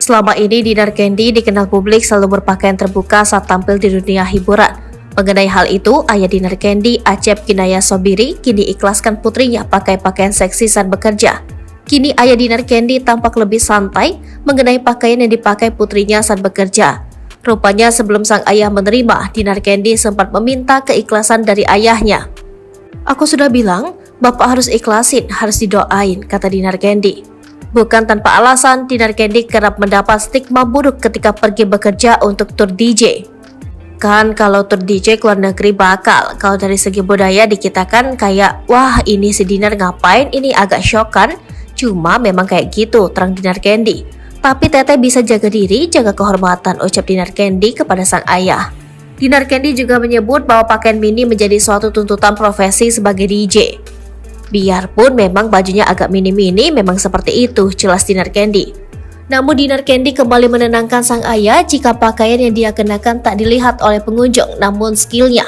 Selama ini Dinar Candy dikenal publik selalu berpakaian terbuka saat tampil di dunia hiburan. Mengenai hal itu, ayah Dinar Candy, Acep Kinaya Sobiri, kini ikhlaskan putrinya pakai pakaian seksi saat bekerja. Kini ayah Dinar Candy tampak lebih santai mengenai pakaian yang dipakai putrinya saat bekerja. Rupanya sebelum sang ayah menerima, Dinar Candy sempat meminta keikhlasan dari ayahnya. "Aku sudah bilang, Bapak harus ikhlasin, harus didoain," kata Dinar Candy. Bukan tanpa alasan, Dinar Candy kerap mendapat stigma buruk ketika pergi bekerja untuk tur DJ. Kan kalau tur DJ ke luar negeri bakal, kalau dari segi budaya di kita kan kayak, wah ini si Dinar ngapain, ini agak shock kan? Cuma memang kayak gitu, terang Dinar Candy. Tapi Teteh bisa jaga diri, jaga kehormatan, ucap Dinar Candy kepada sang ayah. Dinar Candy juga menyebut bahwa pakaian mini menjadi suatu tuntutan profesi sebagai DJ. Biarpun memang bajunya agak mini-mini, memang seperti itu, jelas Dinar Candy. Namun Dinar Candy kembali menenangkan sang ayah jika pakaian yang dia kenakan tak dilihat oleh pengunjung, namun skillnya.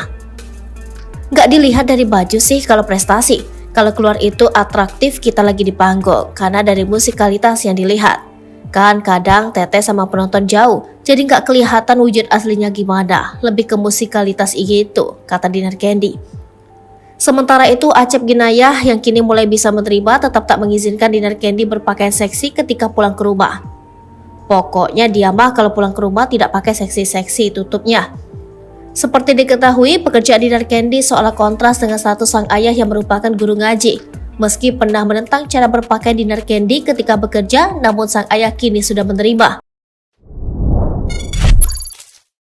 Nggak dilihat dari baju sih kalau prestasi. Kalau keluar itu atraktif kita lagi di panggung, karena dari musikalitas yang dilihat. Kan kadang Teteh sama penonton jauh, jadi nggak kelihatan wujud aslinya gimana, lebih ke musikalitas gitu, kata Dinar Candy. Sementara itu Acep Ginayah yang kini mulai bisa menerima tetap tak mengizinkan Dinar Candy berpakaian seksi ketika pulang ke rumah. Pokoknya dia mah kalau pulang ke rumah tidak pakai seksi-seksi, tutupnya. Seperti diketahui, pekerjaan Dinar Candy seolah kontras dengan status sang ayah yang merupakan guru ngaji. Meski pernah menentang cara berpakaian Dinar Candy ketika bekerja, namun sang ayah kini sudah menerima.